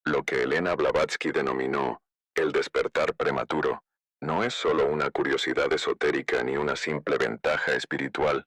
Lo que Elena Blavatsky denominó el despertar prematuro no es solo una curiosidad esotérica ni una simple ventaja espiritual.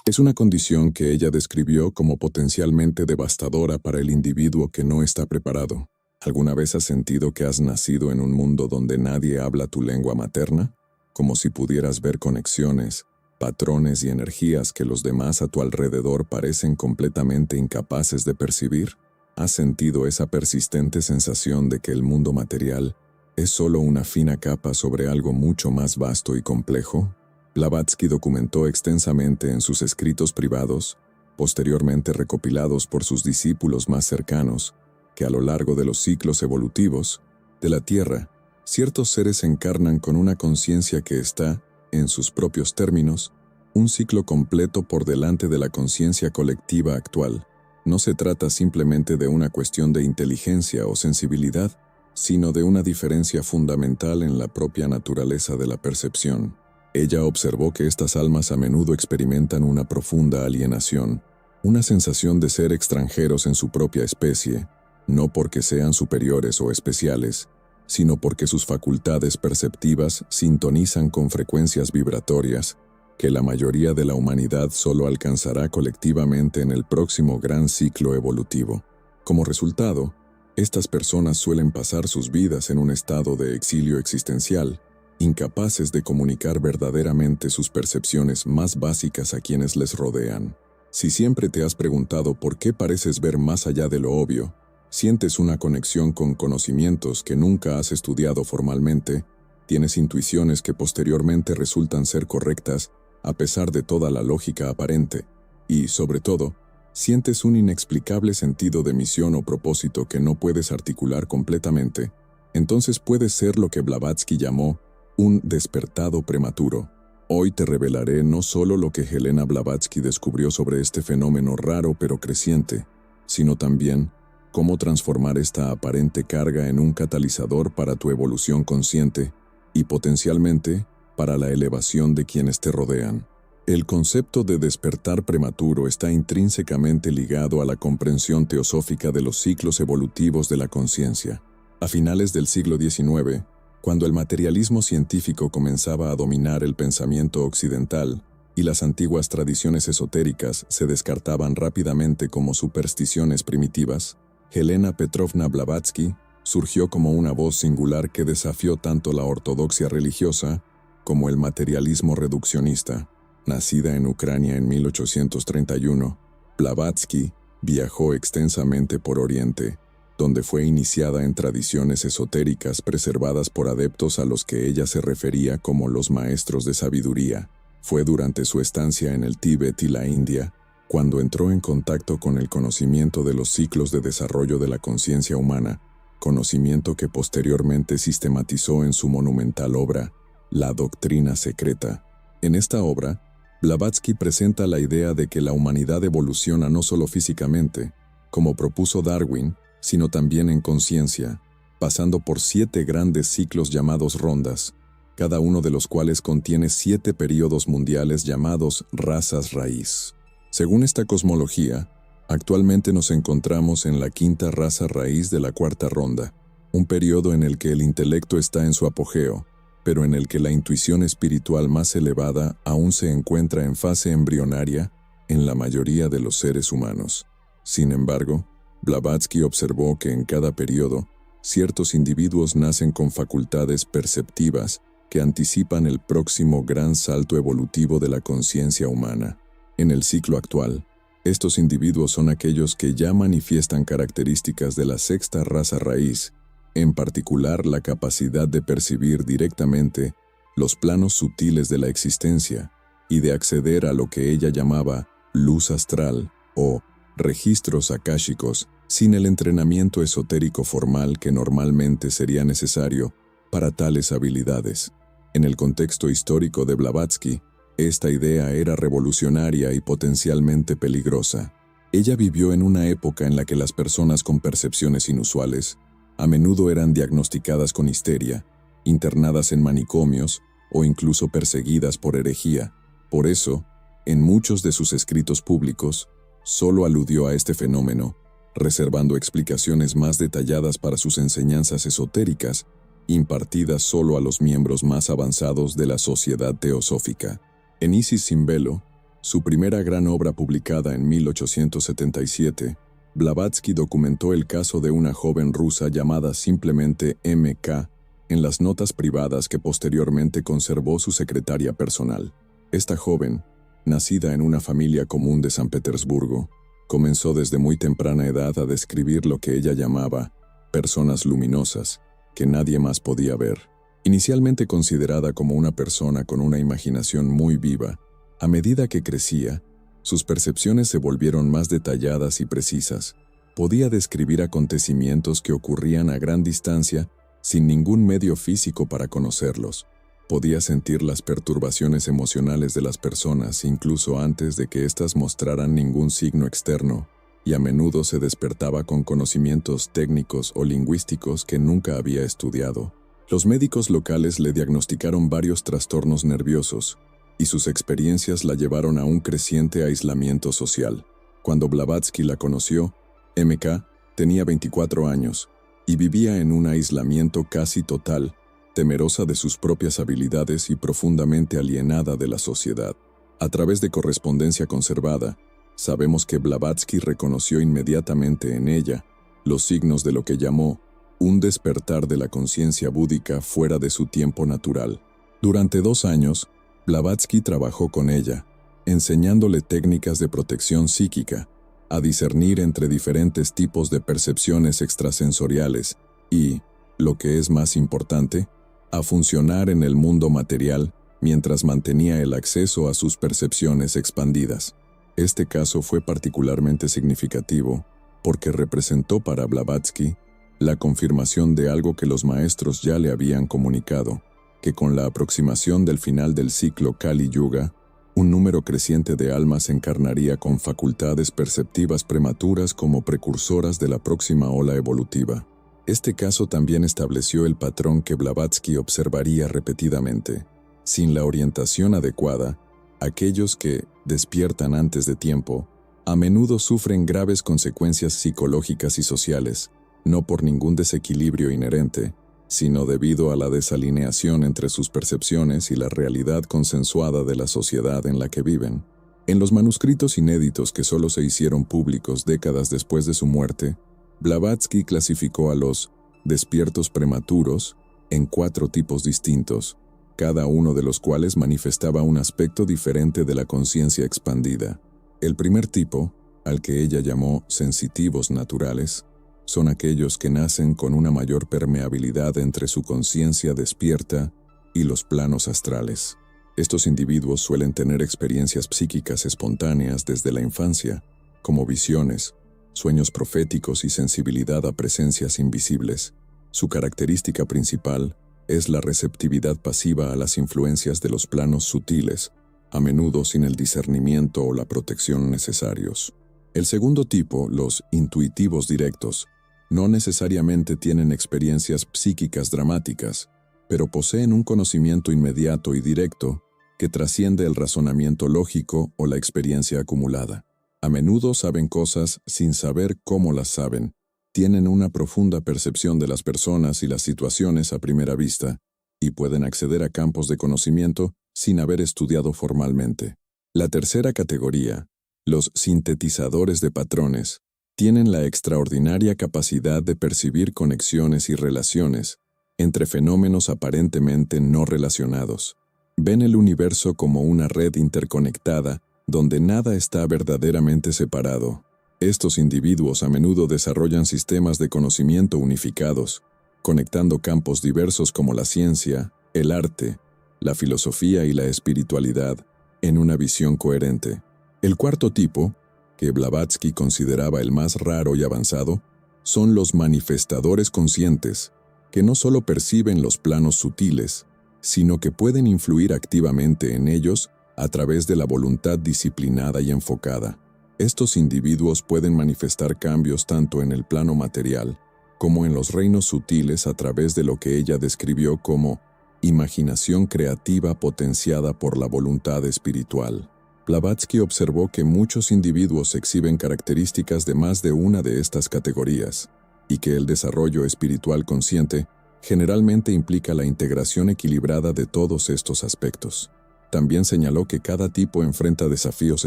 Es una condición que ella describió como potencialmente devastadora para el individuo que no está preparado. ¿Alguna vez has sentido que has nacido en un mundo donde nadie habla tu lengua materna? Como si pudieras ver conexiones, patrones y energías que los demás a tu alrededor parecen completamente incapaces de percibir. ¿Has sentido esa persistente sensación de que el mundo material es solo una fina capa sobre algo mucho más vasto y complejo? Blavatsky documentó extensamente en sus escritos privados, posteriormente recopilados por sus discípulos más cercanos, que a lo largo de los ciclos evolutivos de la Tierra, ciertos seres encarnan con una conciencia que está, en sus propios términos, un ciclo completo por delante de la conciencia colectiva actual. No se trata simplemente de una cuestión de inteligencia o sensibilidad, sino de una diferencia fundamental en la propia naturaleza de la percepción. Ella observó que estas almas a menudo experimentan una profunda alienación, una sensación de ser extranjeros en su propia especie, no porque sean superiores o especiales, sino porque sus facultades perceptivas sintonizan con frecuencias vibratorias que la mayoría de la humanidad solo alcanzará colectivamente en el próximo gran ciclo evolutivo. Como resultado, estas personas suelen pasar sus vidas en un estado de exilio existencial, incapaces de comunicar verdaderamente sus percepciones más básicas a quienes les rodean. Si siempre te has preguntado por qué pareces ver más allá de lo obvio, sientes una conexión con conocimientos que nunca has estudiado formalmente, tienes intuiciones que posteriormente resultan ser correctas a pesar de toda la lógica aparente, y, sobre todo, sientes un inexplicable sentido de misión o propósito que no puedes articular completamente, entonces puedes ser lo que Blavatsky llamó un despertado prematuro. Hoy te revelaré no solo lo que Helena Blavatsky descubrió sobre este fenómeno raro pero creciente, sino también cómo transformar esta aparente carga en un catalizador para tu evolución consciente y potencialmente para la elevación de quienes te rodean. El concepto de despertar prematuro está intrínsecamente ligado a la comprensión teosófica de los ciclos evolutivos de la conciencia. A finales del siglo XIX, cuando el materialismo científico comenzaba a dominar el pensamiento occidental y las antiguas tradiciones esotéricas se descartaban rápidamente como supersticiones primitivas, Helena Petrovna Blavatsky surgió como una voz singular que desafió tanto la ortodoxia religiosa como el materialismo reduccionista. Nacida en Ucrania en 1831, Blavatsky viajó extensamente por Oriente, donde fue iniciada en tradiciones esotéricas preservadas por adeptos a los que ella se refería como los maestros de sabiduría. Fue durante su estancia en el Tíbet y la India cuando entró en contacto con el conocimiento de los ciclos de desarrollo de la conciencia humana, conocimiento que posteriormente sistematizó en su monumental obra, La Doctrina Secreta. En esta obra, Blavatsky presenta la idea de que la humanidad evoluciona no solo físicamente, como propuso Darwin, sino también en conciencia, pasando por 7 grandes ciclos llamados rondas, cada uno de los cuales contiene 7 períodos mundiales llamados razas raíz. Según esta cosmología, actualmente nos encontramos en la 5ª raza raíz de la 4ª ronda, un periodo en el que el intelecto está en su apogeo, pero en el que la intuición espiritual más elevada aún se encuentra en fase embrionaria en la mayoría de los seres humanos. Sin embargo, Blavatsky observó que en cada periodo, ciertos individuos nacen con facultades perceptivas que anticipan el próximo gran salto evolutivo de la conciencia humana. En el ciclo actual, estos individuos son aquellos que ya manifiestan características de la 6ª raza raíz, en particular la capacidad de percibir directamente los planos sutiles de la existencia y de acceder a lo que ella llamaba luz astral o registros akáshicos sin el entrenamiento esotérico formal que normalmente sería necesario para tales habilidades. En el contexto histórico de Blavatsky, esta idea era revolucionaria y potencialmente peligrosa. Ella vivió en una época en la que las personas con percepciones inusuales a menudo eran diagnosticadas con histeria, internadas en manicomios o incluso perseguidas por herejía. Por eso, en muchos de sus escritos públicos, solo aludió a este fenómeno, reservando explicaciones más detalladas para sus enseñanzas esotéricas, impartidas solo a los miembros más avanzados de la sociedad teosófica. En Isis sin velo, su primera gran obra publicada en 1877, Blavatsky documentó el caso de una joven rusa llamada simplemente M.K. en las notas privadas que posteriormente conservó su secretaria personal. Esta joven, nacida en una familia común de San Petersburgo, comenzó desde muy temprana edad a describir lo que ella llamaba personas luminosas, que nadie más podía ver. Inicialmente considerada como una persona con una imaginación muy viva, a medida que crecía, sus percepciones se volvieron más detalladas y precisas. Podía describir acontecimientos que ocurrían a gran distancia sin ningún medio físico para conocerlos. Podía sentir las perturbaciones emocionales de las personas incluso antes de que éstas mostraran ningún signo externo, y a menudo se despertaba con conocimientos técnicos o lingüísticos que nunca había estudiado. Los médicos locales le diagnosticaron varios trastornos nerviosos, y sus experiencias la llevaron a un creciente aislamiento social. Cuando Blavatsky la conoció, M.K. tenía 24 años y vivía en un aislamiento casi total, temerosa de sus propias habilidades y profundamente alienada de la sociedad. A través de correspondencia conservada, sabemos que Blavatsky reconoció inmediatamente en ella los signos de lo que llamó un despertar de la conciencia búdica fuera de su tiempo natural. Durante 2 años, Blavatsky trabajó con ella, enseñándole técnicas de protección psíquica, a discernir entre diferentes tipos de percepciones extrasensoriales y, lo que es más importante, a funcionar en el mundo material mientras mantenía el acceso a sus percepciones expandidas. Este caso fue particularmente significativo porque representó para Blavatsky la confirmación de algo que los maestros ya le habían comunicado, que con la aproximación del final del ciclo Kali Yuga, un número creciente de almas encarnaría con facultades perceptivas prematuras como precursoras de la próxima ola evolutiva. Este caso también estableció el patrón que Blavatsky observaría repetidamente. Sin la orientación adecuada, aquellos que despiertan antes de tiempo, a menudo sufren graves consecuencias psicológicas y sociales, no por ningún desequilibrio inherente, sino debido a la desalineación entre sus percepciones y la realidad consensuada de la sociedad en la que viven. En los manuscritos inéditos que solo se hicieron públicos décadas después de su muerte, Blavatsky clasificó a los despiertos prematuros en 4 tipos distintos, cada uno de los cuales manifestaba un aspecto diferente de la conciencia expandida. El primer tipo, al que ella llamó sensitivos naturales, son aquellos que nacen con una mayor permeabilidad entre su conciencia despierta y los planos astrales. Estos individuos suelen tener experiencias psíquicas espontáneas desde la infancia, como visiones, sueños proféticos y sensibilidad a presencias invisibles. Su característica principal es la receptividad pasiva a las influencias de los planos sutiles, a menudo sin el discernimiento o la protección necesarios. El segundo tipo, los intuitivos directos, no necesariamente tienen experiencias psíquicas dramáticas, pero poseen un conocimiento inmediato y directo que trasciende el razonamiento lógico o la experiencia acumulada. A menudo saben cosas sin saber cómo las saben, tienen una profunda percepción de las personas y las situaciones a primera vista, y pueden acceder a campos de conocimiento sin haber estudiado formalmente. La tercera categoría, los sintetizadores de patrones, tienen la extraordinaria capacidad de percibir conexiones y relaciones entre fenómenos aparentemente no relacionados. Ven el universo como una red interconectada donde nada está verdaderamente separado. Estos individuos a menudo desarrollan sistemas de conocimiento unificados, conectando campos diversos como la ciencia, el arte, la filosofía y la espiritualidad en una visión coherente. El cuarto tipo, que Blavatsky consideraba el más raro y avanzado, son los manifestadores conscientes, que no solo perciben los planos sutiles, sino que pueden influir activamente en ellos a través de la voluntad disciplinada y enfocada. Estos individuos pueden manifestar cambios tanto en el plano material como en los reinos sutiles a través de lo que ella describió como imaginación creativa potenciada por la voluntad espiritual. Blavatsky observó que muchos individuos exhiben características de más de una de estas categorías, y que el desarrollo espiritual consciente generalmente implica la integración equilibrada de todos estos aspectos. También señaló que cada tipo enfrenta desafíos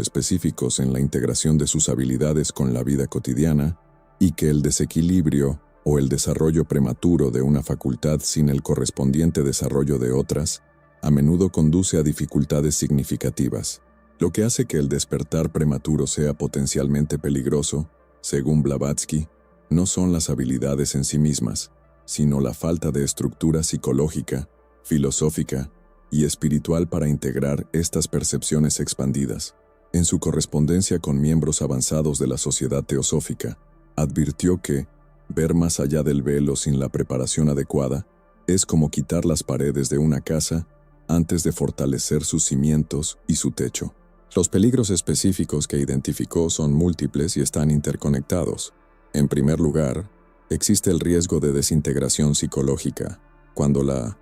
específicos en la integración de sus habilidades con la vida cotidiana, y que el desequilibrio o el desarrollo prematuro de una facultad sin el correspondiente desarrollo de otras, a menudo conduce a dificultades significativas. Lo que hace que el despertar prematuro sea potencialmente peligroso, según Blavatsky, no son las habilidades en sí mismas, sino la falta de estructura psicológica, filosófica y espiritual para integrar estas percepciones expandidas. En su correspondencia con miembros avanzados de la sociedad teosófica, advirtió que ver más allá del velo sin la preparación adecuada es como quitar las paredes de una casa antes de fortalecer sus cimientos y su techo. Los peligros específicos que identificó son múltiples y están interconectados. En primer lugar, existe el riesgo de desintegración psicológica, cuando la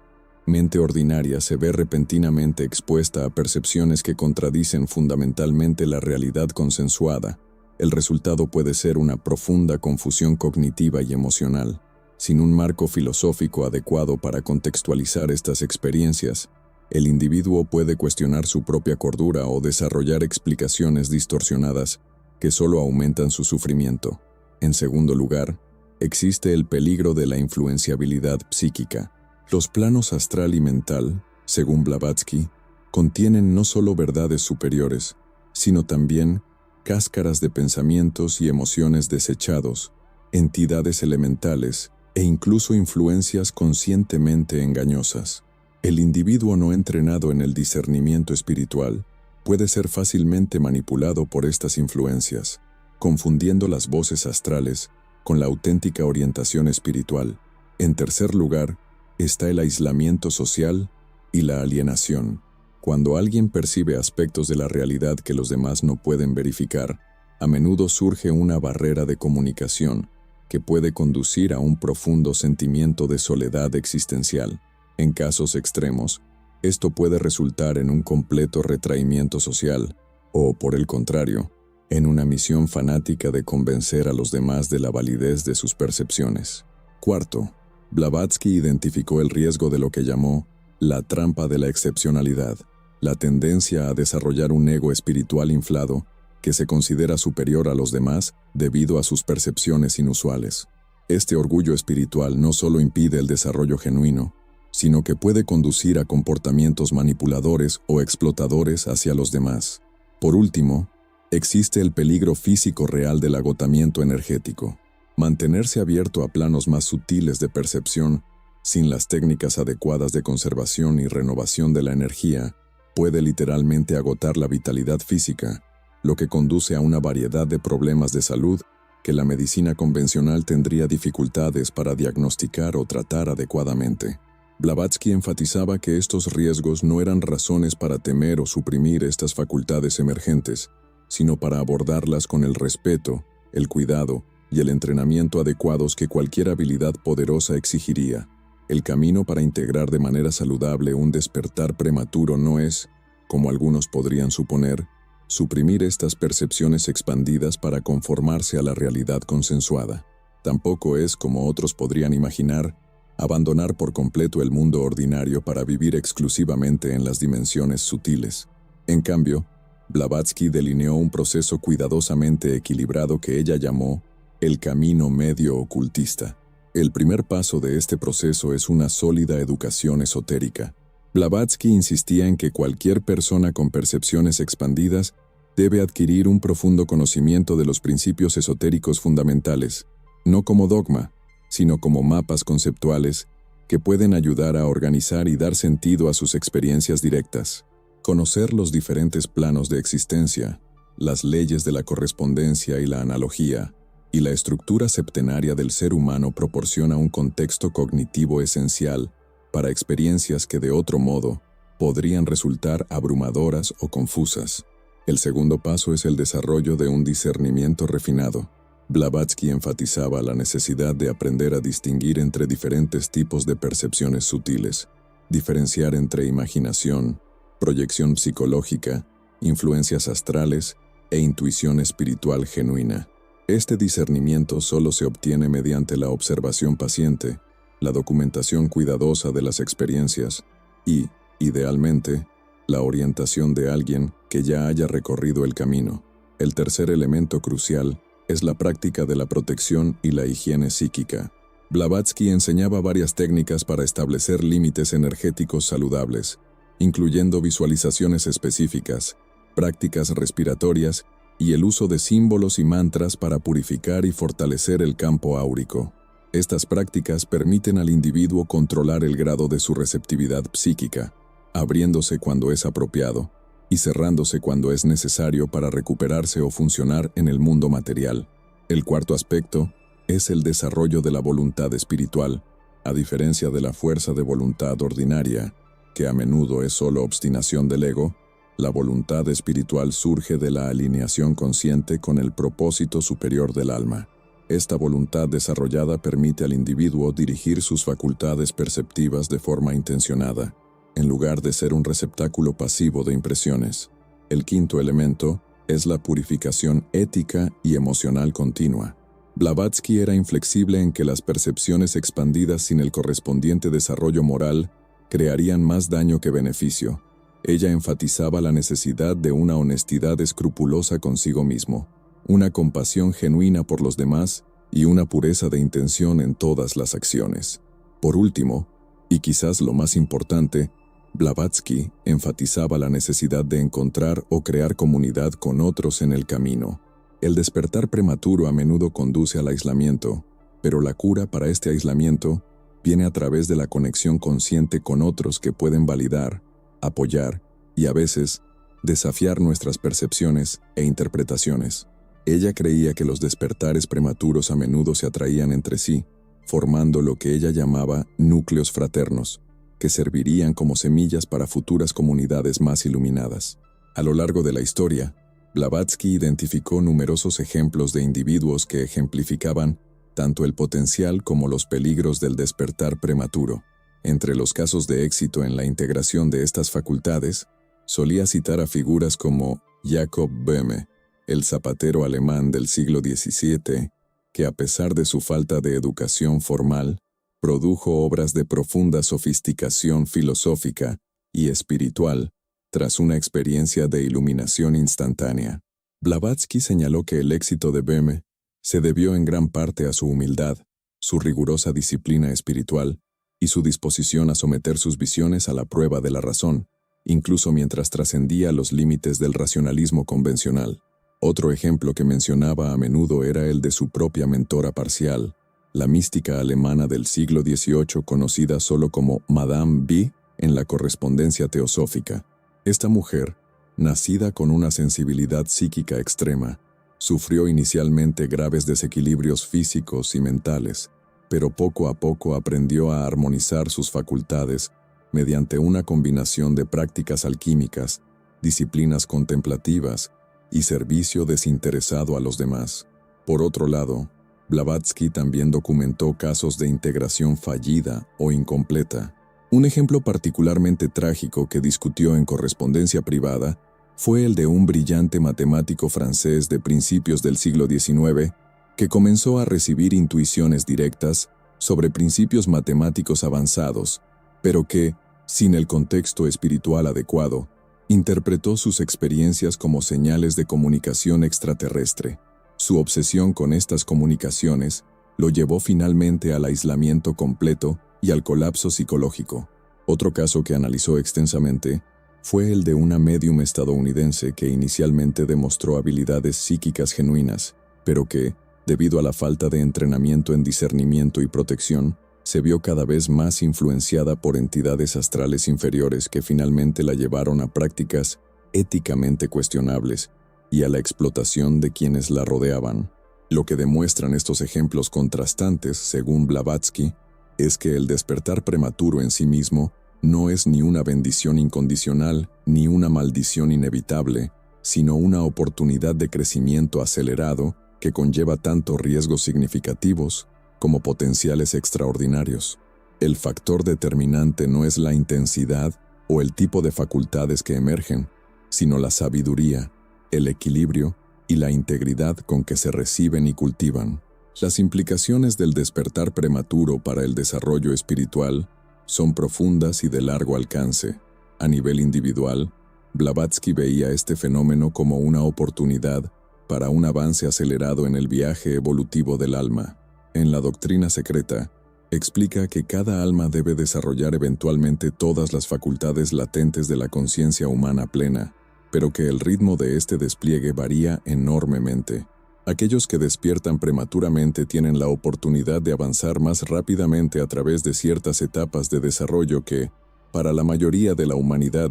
mente ordinaria se ve repentinamente expuesta a percepciones que contradicen fundamentalmente la realidad consensuada. El resultado puede ser una profunda confusión cognitiva y emocional. Sin un marco filosófico adecuado para contextualizar estas experiencias, el individuo puede cuestionar su propia cordura o desarrollar explicaciones distorsionadas que solo aumentan su sufrimiento. En segundo lugar, existe el peligro de la influenciabilidad psíquica. Los planos astral y mental, según Blavatsky, contienen no solo verdades superiores, sino también cáscaras de pensamientos y emociones desechados, entidades elementales e incluso influencias conscientemente engañosas. El individuo no entrenado en el discernimiento espiritual puede ser fácilmente manipulado por estas influencias, confundiendo las voces astrales con la auténtica orientación espiritual. En tercer lugar, está el aislamiento social y la alienación. Cuando alguien percibe aspectos de la realidad que los demás no pueden verificar, a menudo surge una barrera de comunicación que puede conducir a un profundo sentimiento de soledad existencial. En casos extremos, esto puede resultar en un completo retraimiento social, o, por el contrario, en una misión fanática de convencer a los demás de la validez de sus percepciones. Cuarto, Blavatsky identificó el riesgo de lo que llamó la trampa de la excepcionalidad, la tendencia a desarrollar un ego espiritual inflado que se considera superior a los demás debido a sus percepciones inusuales. Este orgullo espiritual no solo impide el desarrollo genuino, sino que puede conducir a comportamientos manipuladores o explotadores hacia los demás. Por último, existe el peligro físico real del agotamiento energético. Mantenerse abierto a planos más sutiles de percepción, sin las técnicas adecuadas de conservación y renovación de la energía, puede literalmente agotar la vitalidad física, lo que conduce a una variedad de problemas de salud que la medicina convencional tendría dificultades para diagnosticar o tratar adecuadamente. Blavatsky enfatizaba que estos riesgos no eran razones para temer o suprimir estas facultades emergentes, sino para abordarlas con el respeto, el cuidado y el entrenamiento adecuados que cualquier habilidad poderosa exigiría. El camino para integrar de manera saludable un despertar prematuro no es, como algunos podrían suponer, suprimir estas percepciones expandidas para conformarse a la realidad consensuada. Tampoco es, como otros podrían imaginar, abandonar por completo el mundo ordinario para vivir exclusivamente en las dimensiones sutiles. En cambio, Blavatsky delineó un proceso cuidadosamente equilibrado que ella llamó el camino medio ocultista. El primer paso de este proceso es una sólida educación esotérica. Blavatsky insistía en que cualquier persona con percepciones expandidas debe adquirir un profundo conocimiento de los principios esotéricos fundamentales, no como dogma, sino como mapas conceptuales que pueden ayudar a organizar y dar sentido a sus experiencias directas. Conocer los diferentes planos de existencia, las leyes de la correspondencia y la analogía, y la estructura septenaria del ser humano proporciona un contexto cognitivo esencial para experiencias que de otro modo podrían resultar abrumadoras o confusas. El segundo paso es el desarrollo de un discernimiento refinado. Blavatsky enfatizaba la necesidad de aprender a distinguir entre diferentes tipos de percepciones sutiles, diferenciar entre imaginación, proyección psicológica influencias astrales e intuición espiritual genuina. Este discernimiento solo se obtiene mediante la observación paciente, la documentación cuidadosa de las experiencias y, idealmente, la orientación de alguien que ya haya recorrido el camino. El tercer elemento crucial es la práctica de la protección y la higiene psíquica. Blavatsky enseñaba varias técnicas para establecer límites energéticos saludables, incluyendo visualizaciones específicas, prácticas respiratorias y el uso de símbolos y mantras para purificar y fortalecer el campo áurico. Estas prácticas permiten al individuo controlar el grado de su receptividad psíquica, abriéndose cuando es apropiado y cerrándose cuando es necesario para recuperarse o funcionar en el mundo material. El cuarto aspecto es el desarrollo de la voluntad espiritual, a diferencia de la fuerza de voluntad ordinaria, que a menudo es solo obstinación del ego. La voluntad espiritual surge de la alineación consciente con el propósito superior del alma. Esta voluntad desarrollada permite al individuo dirigir sus facultades perceptivas de forma intencionada, en lugar de ser un receptáculo pasivo de impresiones. El quinto elemento es la purificación ética y emocional continua. Blavatsky era inflexible en que las percepciones expandidas sin el correspondiente desarrollo moral crearían más daño que beneficio. Ella enfatizaba la necesidad de una honestidad escrupulosa consigo mismo, una compasión genuina por los demás y una pureza de intención en todas las acciones. Por último, y quizás lo más importante, Blavatsky enfatizaba la necesidad de encontrar o crear comunidad con otros en el camino. El despertar prematuro a menudo conduce al aislamiento, pero la cura para este aislamiento viene a través de la conexión consciente con otros que pueden validar, apoyar y a veces desafiar nuestras percepciones e interpretaciones. Ella creía que los despertares prematuros a menudo se atraían entre sí, formando lo que ella llamaba núcleos fraternos, que servirían como semillas para futuras comunidades más iluminadas. A lo largo de la historia, Blavatsky identificó numerosos ejemplos de individuos que ejemplificaban tanto el potencial como los peligros del despertar prematuro. Entre los casos de éxito en la integración de estas facultades, solía citar a figuras como Jacob Böhme, el zapatero alemán del siglo XVII, que a pesar de su falta de educación formal, produjo obras de profunda sofisticación filosófica y espiritual tras una experiencia de iluminación instantánea. Blavatsky señaló que el éxito de Böhme se debió en gran parte a su humildad, su rigurosa disciplina espiritual y su disposición a someter sus visiones a la prueba de la razón, incluso mientras trascendía los límites del racionalismo convencional. Otro ejemplo que mencionaba a menudo era el de su propia mentora parcial, la mística alemana del siglo XVIII conocida solo como Madame B en la correspondencia teosófica. Esta mujer, nacida con una sensibilidad psíquica extrema, sufrió inicialmente graves desequilibrios físicos y mentales, pero poco a poco aprendió a armonizar sus facultades mediante una combinación de prácticas alquímicas, disciplinas contemplativas y servicio desinteresado a los demás. Por otro lado, Blavatsky también documentó casos de integración fallida o incompleta. Un ejemplo particularmente trágico que discutió en correspondencia privada fue el de un brillante matemático francés de principios del siglo XIX que comenzó a recibir intuiciones directas sobre principios matemáticos avanzados, pero que, sin el contexto espiritual adecuado, interpretó sus experiencias como señales de comunicación extraterrestre. Su obsesión con estas comunicaciones lo llevó finalmente al aislamiento completo y al colapso psicológico. Otro caso que analizó extensamente fue el de una médium estadounidense que inicialmente demostró habilidades psíquicas genuinas, pero que, debido a la falta de entrenamiento en discernimiento y protección, se vio cada vez más influenciada por entidades astrales inferiores que finalmente la llevaron a prácticas éticamente cuestionables y a la explotación de quienes la rodeaban. Lo que demuestran estos ejemplos contrastantes, según Blavatsky, es que el despertar prematuro en sí mismo no es ni una bendición incondicional ni una maldición inevitable, sino una oportunidad de crecimiento acelerado que conlleva tanto riesgos significativos como potenciales extraordinarios. El factor determinante no es la intensidad o el tipo de facultades que emergen, sino la sabiduría, el equilibrio y la integridad con que se reciben y cultivan. Las implicaciones del despertar prematuro para el desarrollo espiritual son profundas y de largo alcance. A nivel individual, Blavatsky veía este fenómeno como una oportunidad para un avance acelerado en el viaje evolutivo del alma. En la doctrina secreta, explica que cada alma debe desarrollar eventualmente todas las facultades latentes de la conciencia humana plena, pero que el ritmo de este despliegue varía enormemente. Aquellos que despiertan prematuramente tienen la oportunidad de avanzar más rápidamente a través de ciertas etapas de desarrollo que, para la mayoría de la humanidad,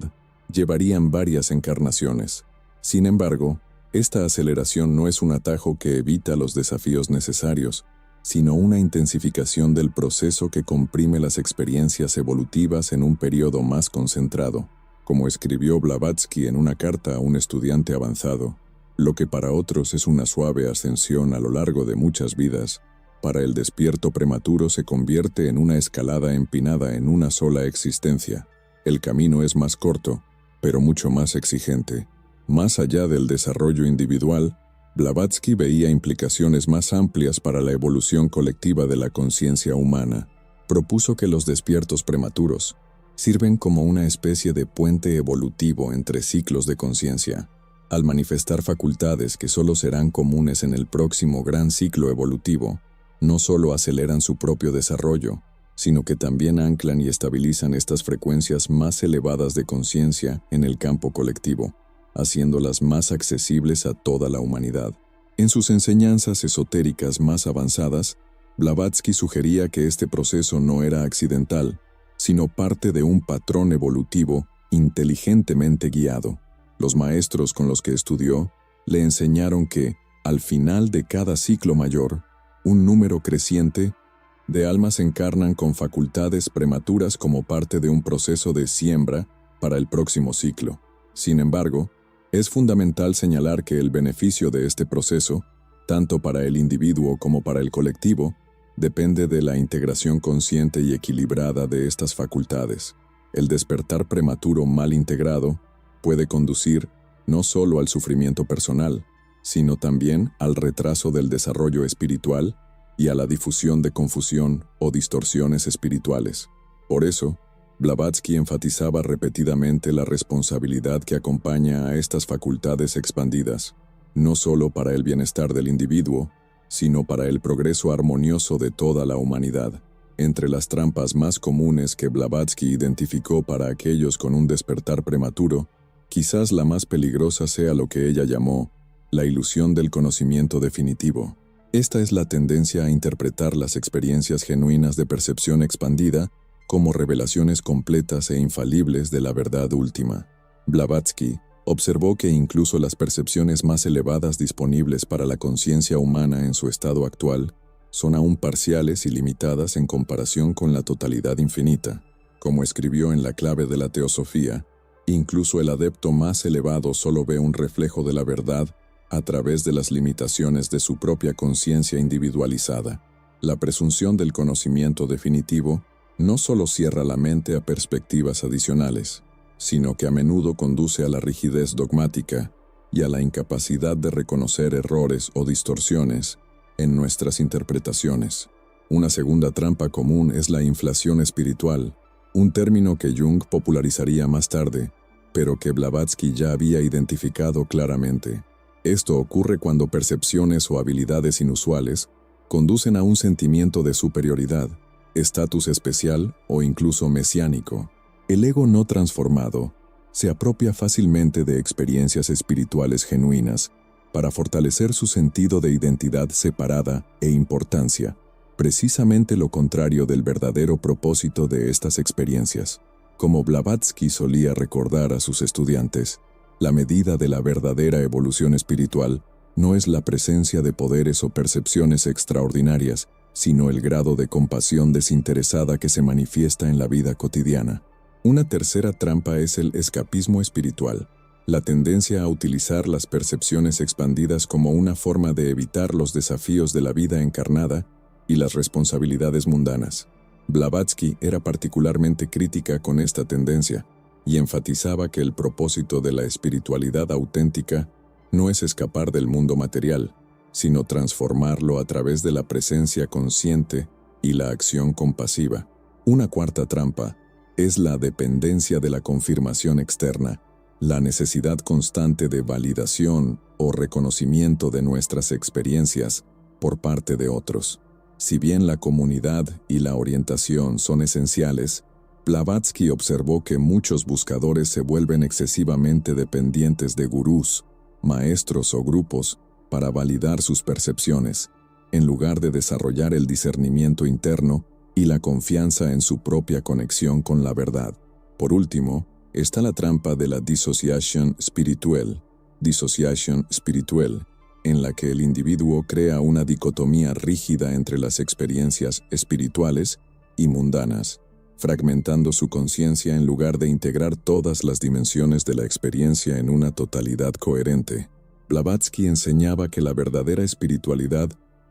llevarían varias encarnaciones. Sin embargo, esta aceleración no es un atajo que evita los desafíos necesarios, sino una intensificación del proceso que comprime las experiencias evolutivas en un periodo más concentrado. Como escribió Blavatsky en una carta a un estudiante avanzado, lo que para otros es una suave ascensión a lo largo de muchas vidas, para el despierto prematuro se convierte en una escalada empinada en una sola existencia. El camino es más corto, pero mucho más exigente. Más allá del desarrollo individual, Blavatsky veía implicaciones más amplias para la evolución colectiva de la conciencia humana. Propuso que los despiertos prematuros sirven como una especie de puente evolutivo entre ciclos de conciencia. Al manifestar facultades que solo serán comunes en el próximo gran ciclo evolutivo, no solo aceleran su propio desarrollo, sino que también anclan y estabilizan estas frecuencias más elevadas de conciencia en el campo colectivo, haciéndolas más accesibles a toda la humanidad. En sus enseñanzas esotéricas más avanzadas, Blavatsky sugería que este proceso no era accidental, sino parte de un patrón evolutivo inteligentemente guiado. Los maestros con los que estudió le enseñaron que, al final de cada ciclo mayor, un número creciente de almas encarnan con facultades prematuras como parte de un proceso de siembra para el próximo ciclo. Sin embargo, es fundamental señalar que el beneficio de este proceso, tanto para el individuo como para el colectivo, depende de la integración consciente y equilibrada de estas facultades. El despertar prematuro mal integrado puede conducir no solo al sufrimiento personal, sino también al retraso del desarrollo espiritual y a la difusión de confusión o distorsiones espirituales. Por eso, Blavatsky enfatizaba repetidamente la responsabilidad que acompaña a estas facultades expandidas, no solo para el bienestar del individuo, sino para el progreso armonioso de toda la humanidad. Entre las trampas más comunes que Blavatsky identificó para aquellos con un despertar prematuro, quizás la más peligrosa sea lo que ella llamó la ilusión del conocimiento definitivo. Esta es la tendencia a interpretar las experiencias genuinas de percepción expandida como revelaciones completas e infalibles de la verdad última. Blavatsky observó que incluso las percepciones más elevadas disponibles para la conciencia humana en su estado actual son aún parciales y limitadas en comparación con la totalidad infinita. Como escribió en La clave de la teosofía, incluso el adepto más elevado solo ve un reflejo de la verdad a través de las limitaciones de su propia conciencia individualizada. La presunción del conocimiento definitivo no solo cierra la mente a perspectivas adicionales, sino que a menudo conduce a la rigidez dogmática y a la incapacidad de reconocer errores o distorsiones en nuestras interpretaciones. Una segunda trampa común es la inflación espiritual, un término que Jung popularizaría más tarde, pero que Blavatsky ya había identificado claramente. Esto ocurre cuando percepciones o habilidades inusuales conducen a un sentimiento de superioridad, estatus especial o incluso mesiánico. El ego no transformado se apropia fácilmente de experiencias espirituales genuinas para fortalecer su sentido de identidad separada e importancia, precisamente lo contrario del verdadero propósito de estas experiencias. Como Blavatsky solía recordar a sus estudiantes, la medida de la verdadera evolución espiritual no es la presencia de poderes o percepciones extraordinarias, sino el grado de compasión desinteresada que se manifiesta en la vida cotidiana. Una tercera trampa es el escapismo espiritual, la tendencia a utilizar las percepciones expandidas como una forma de evitar los desafíos de la vida encarnada y las responsabilidades mundanas. Blavatsky era particularmente crítica con esta tendencia, y enfatizaba que el propósito de la espiritualidad auténtica no es escapar del mundo material, sino transformarlo a través de la presencia consciente y la acción compasiva. Una cuarta trampa es la dependencia de la confirmación externa, la necesidad constante de validación o reconocimiento de nuestras experiencias por parte de otros. Si bien la comunidad y la orientación son esenciales, Blavatsky observó que muchos buscadores se vuelven excesivamente dependientes de gurús, maestros o grupos para validar sus percepciones, en lugar de desarrollar el discernimiento interno y la confianza en su propia conexión con la verdad. Por último, está la trampa de la disociación espiritual, en la que el individuo crea una dicotomía rígida entre las experiencias espirituales y mundanas, fragmentando su conciencia en lugar de integrar todas las dimensiones de la experiencia en una totalidad coherente. Blavatsky enseñaba que la verdadera espiritualidad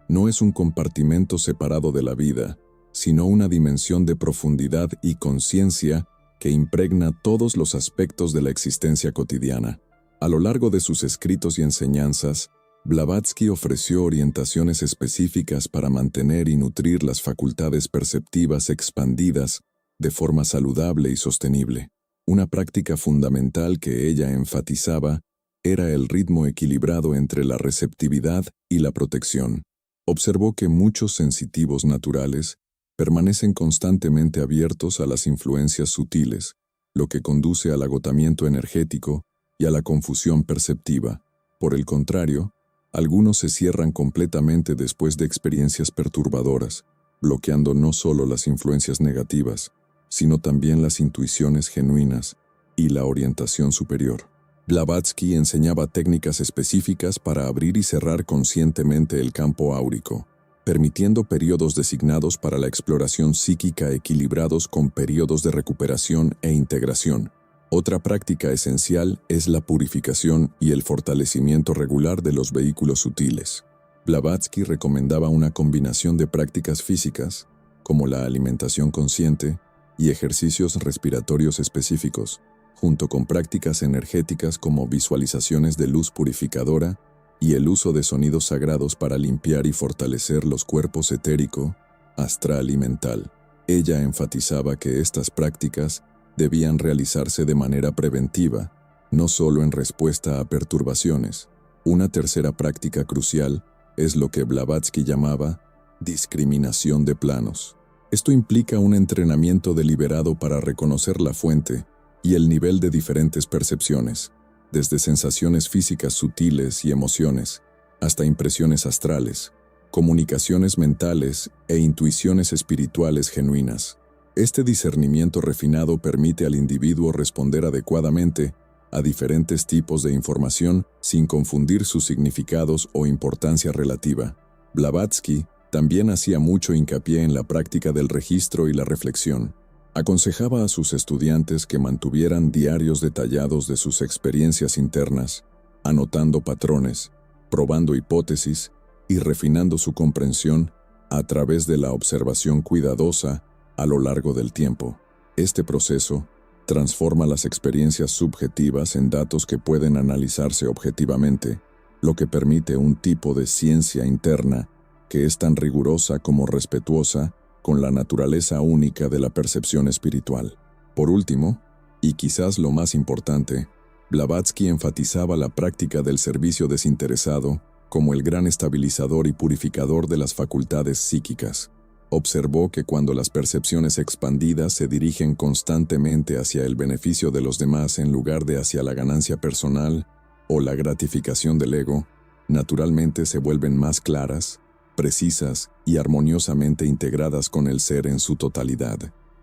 no es un compartimento separado de la vida, sino una dimensión de profundidad y conciencia que impregna todos los aspectos de la existencia cotidiana. A lo largo de sus escritos y enseñanzas, Blavatsky ofreció orientaciones específicas para mantener y nutrir las facultades perceptivas expandidas de forma saludable y sostenible. Una práctica fundamental que ella enfatizaba era el ritmo equilibrado entre la receptividad y la protección. Observó que muchos sensitivos naturales permanecen constantemente abiertos a las influencias sutiles, lo que conduce al agotamiento energético y a la confusión perceptiva. Por el contrario, algunos se cierran completamente después de experiencias perturbadoras, bloqueando no solo las influencias negativas, sino también las intuiciones genuinas y la orientación superior. Blavatsky enseñaba técnicas específicas para abrir y cerrar conscientemente el campo áurico, permitiendo periodos designados para la exploración psíquica equilibrados con periodos de recuperación e integración. Otra práctica esencial es la purificación y el fortalecimiento regular de los vehículos sutiles. Blavatsky recomendaba una combinación de prácticas físicas, como la alimentación consciente, y ejercicios respiratorios específicos, junto con prácticas energéticas como visualizaciones de luz purificadora y el uso de sonidos sagrados para limpiar y fortalecer los cuerpos etérico, astral y mental. Ella enfatizaba que estas prácticas debían realizarse de manera preventiva, no solo en respuesta a perturbaciones. Una tercera práctica crucial es lo que Blavatsky llamaba discriminación de planos. Esto implica un entrenamiento deliberado para reconocer la fuente y el nivel de diferentes percepciones, desde sensaciones físicas sutiles y emociones, hasta impresiones astrales, comunicaciones mentales e intuiciones espirituales genuinas. Este discernimiento refinado permite al individuo responder adecuadamente a diferentes tipos de información sin confundir sus significados o importancia relativa. Blavatsky también hacía mucho hincapié en la práctica del registro y la reflexión. Aconsejaba a sus estudiantes que mantuvieran diarios detallados de sus experiencias internas, anotando patrones, probando hipótesis y refinando su comprensión a través de la observación cuidadosa a lo largo del tiempo. Este proceso transforma las experiencias subjetivas en datos que pueden analizarse objetivamente, lo que permite un tipo de ciencia interna que es tan rigurosa como respetuosa con la naturaleza única de la percepción espiritual. Por último, y quizás lo más importante, Blavatsky enfatizaba la práctica del servicio desinteresado como el gran estabilizador y purificador de las facultades psíquicas. Observó que cuando las percepciones expandidas se dirigen constantemente hacia el beneficio de los demás en lugar de hacia la ganancia personal o la gratificación del ego, naturalmente se vuelven más claras, precisas y armoniosamente integradas con el ser en su totalidad.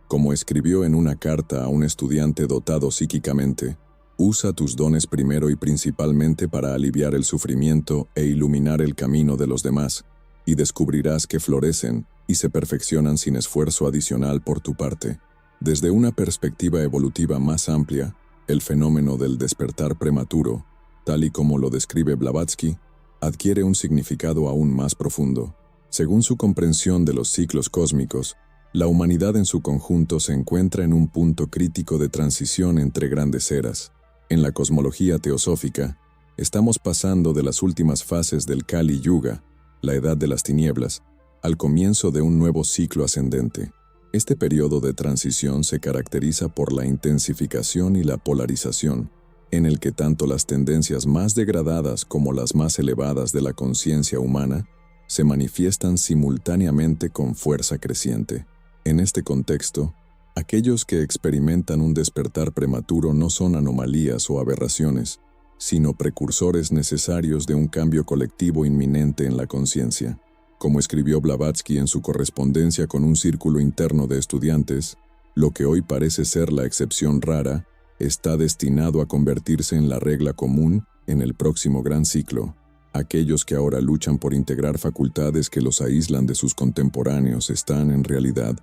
Como escribió en una carta a un estudiante dotado psíquicamente, usa tus dones primero y principalmente para aliviar el sufrimiento e iluminar el camino de los demás, y descubrirás que florecen y se perfeccionan sin esfuerzo adicional por tu parte. Desde una perspectiva evolutiva más amplia, el fenómeno del despertar prematuro, tal y como lo describe Blavatsky, adquiere un significado aún más profundo. Según su comprensión de los ciclos cósmicos, La humanidad en su conjunto se encuentra en un punto crítico de transición entre grandes eras. En la cosmología teosófica, estamos pasando de las últimas fases del Kali Yuga, la edad de las tinieblas, al comienzo de un nuevo ciclo ascendente. Este periodo de transición se caracteriza por la intensificación y la polarización, en el que tanto las tendencias más degradadas como las más elevadas de la conciencia humana se manifiestan simultáneamente con fuerza creciente. En este contexto, aquellos que experimentan un despertar prematuro no son anomalías o aberraciones, sino precursores necesarios de un cambio colectivo inminente en la conciencia. Como escribió Blavatsky en su correspondencia con un círculo interno de estudiantes, lo que hoy parece ser la excepción rara está destinado a convertirse en la regla común en el próximo gran ciclo. Aquellos que ahora luchan por integrar facultades que los aíslan de sus contemporáneos están, en realidad,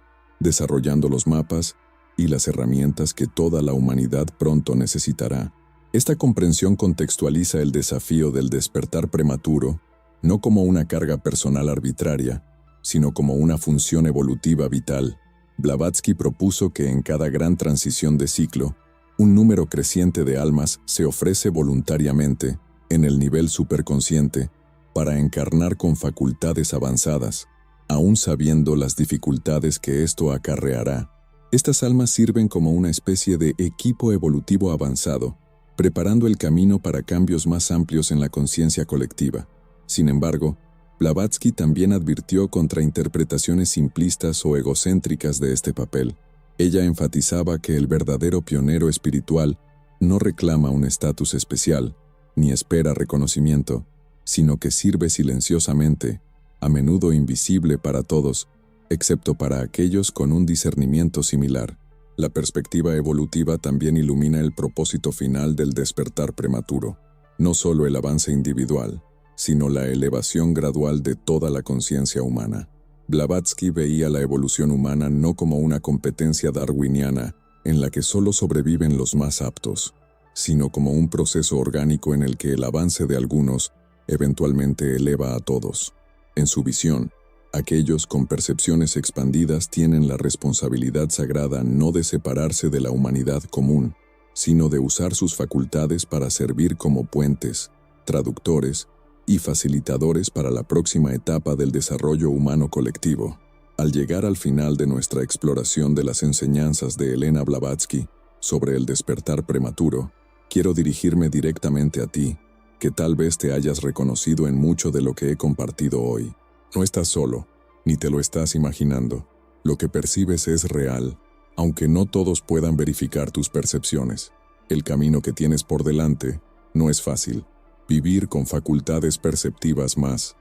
desarrollando los mapas y las herramientas que toda la humanidad pronto necesitará. Esta comprensión contextualiza el desafío del despertar prematuro no como una carga personal arbitraria, sino como una función evolutiva vital. Blavatsky propuso que en cada gran transición de ciclo, un número creciente de almas se ofrece voluntariamente, en el nivel superconsciente, para encarnar con facultades avanzadas, aún sabiendo las dificultades que esto acarreará. Estas almas sirven como una especie de equipo evolutivo avanzado, preparando el camino para cambios más amplios en la conciencia colectiva. Sin embargo, Blavatsky también advirtió contra interpretaciones simplistas o egocéntricas de este papel. Ella enfatizaba que el verdadero pionero espiritual no reclama un estatus especial, ni espera reconocimiento, sino que sirve silenciosamente, a menudo invisible para todos, excepto para aquellos con un discernimiento similar. La perspectiva evolutiva también ilumina el propósito final del despertar prematuro, no solo el avance individual, sino la elevación gradual de toda la conciencia humana. Blavatsky veía la evolución humana no como una competencia darwiniana en la que solo sobreviven los más aptos, sino como un proceso orgánico en el que el avance de algunos eventualmente eleva a todos. En su visión, aquellos con percepciones expandidas tienen la responsabilidad sagrada no de separarse de la humanidad común, sino de usar sus facultades para servir como puentes, traductores y facilitadores para la próxima etapa del desarrollo humano colectivo. Al llegar al final de nuestra exploración de las enseñanzas de Elena Blavatsky sobre el despertar prematuro, quiero dirigirme directamente a ti, que tal vez te hayas reconocido en mucho de lo que he compartido hoy. No estás solo, ni te lo estás imaginando. Lo que percibes es real, aunque no todos puedan verificar tus percepciones. El camino que tienes por delante no es fácil. Vivir con facultades perceptivas más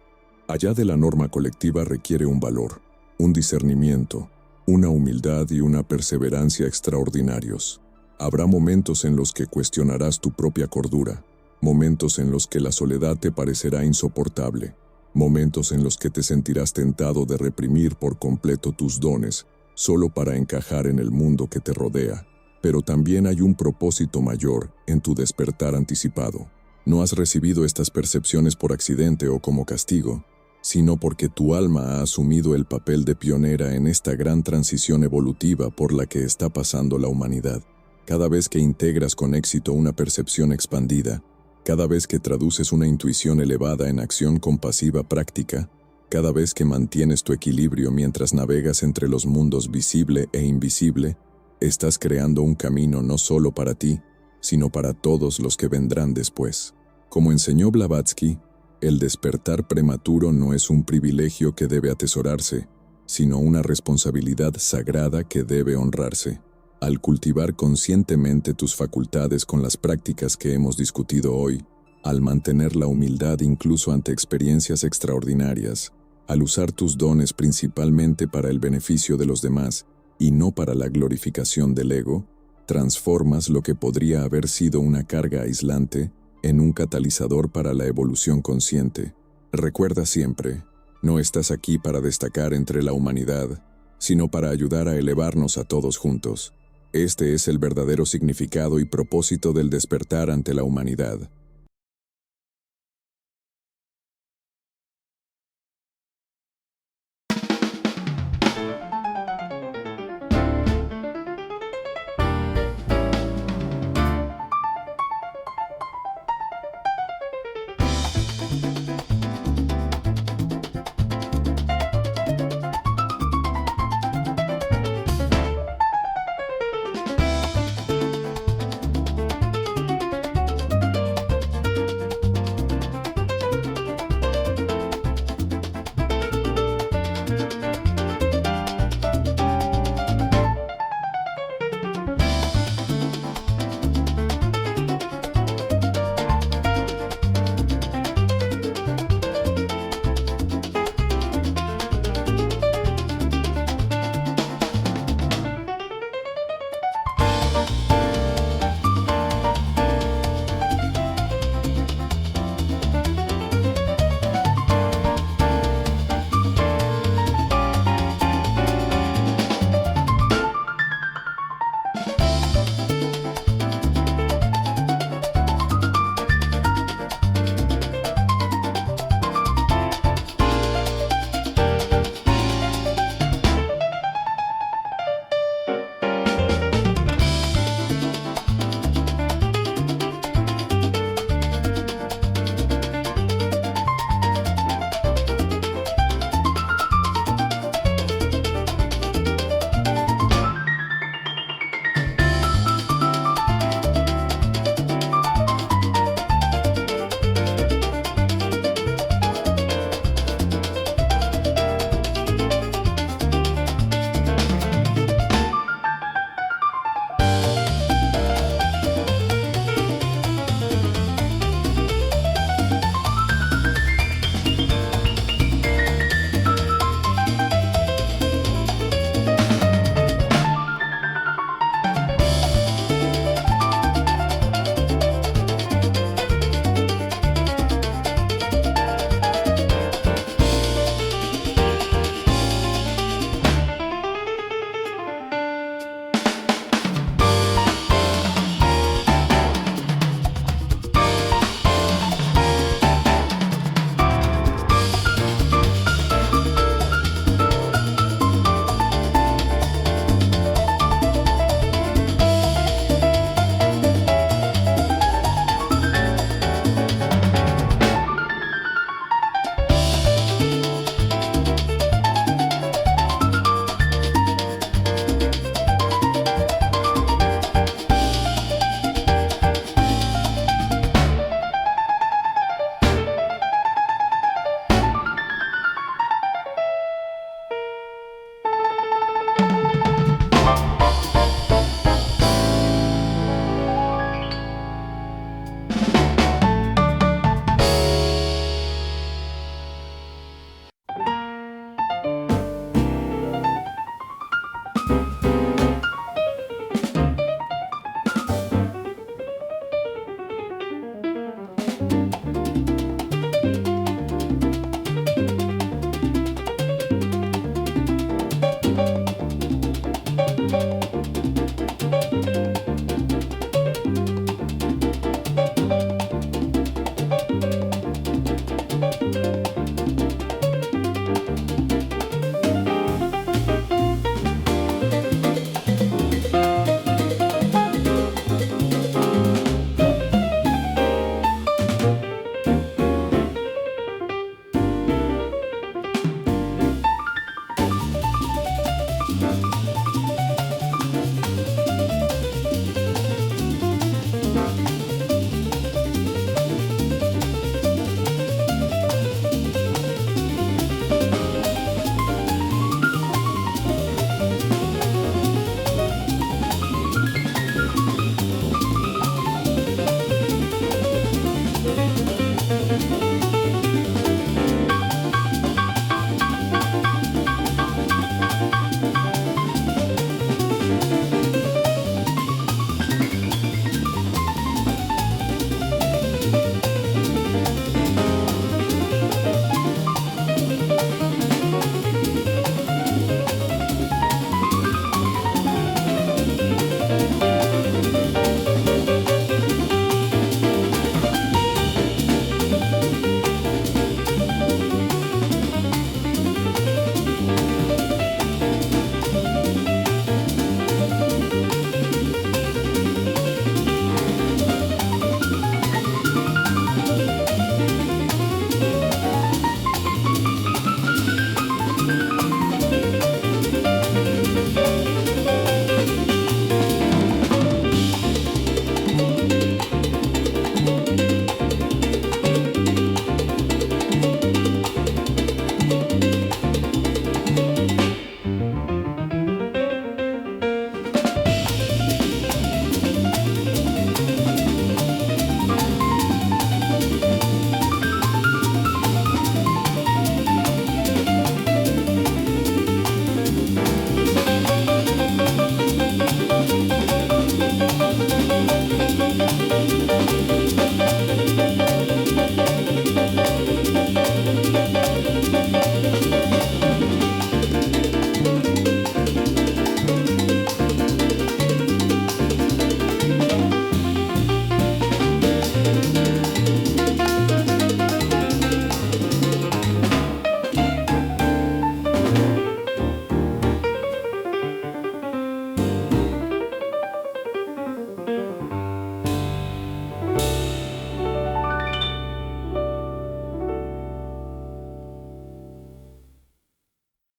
allá de la norma colectiva requiere un valor, un discernimiento, una humildad y una perseverancia extraordinarios. Habrá momentos en los que cuestionarás tu propia cordura, momentos en los que la soledad te parecerá insoportable, momentos en los que te sentirás tentado de reprimir por completo tus dones solo para encajar en el mundo que te rodea. Pero también hay un propósito mayor en tu despertar anticipado. No has recibido estas percepciones por accidente o como castigo, sino porque tu alma ha asumido el papel de pionera en esta gran transición evolutiva por la que está pasando la humanidad. Cada vez que integras con éxito una percepción expandida, cada vez que traduces una intuición elevada en acción compasiva práctica, cada vez que mantienes tu equilibrio mientras navegas entre los mundos visible e invisible, estás creando un camino no solo para ti, sino para todos los que vendrán después. Como enseñó Blavatsky, el despertar prematuro no es un privilegio que debe atesorarse, sino una responsabilidad sagrada que debe honrarse. Al cultivar conscientemente tus facultades con las prácticas que hemos discutido hoy, al mantener la humildad incluso ante experiencias extraordinarias, al usar tus dones principalmente para el beneficio de los demás y no para la glorificación del ego, transformas lo que podría haber sido una carga aislante en un catalizador para la evolución consciente. Recuerda siempre, no estás aquí para destacar entre la humanidad, sino para ayudar a elevarnos a todos juntos. Este es el verdadero significado y propósito del despertar ante la humanidad.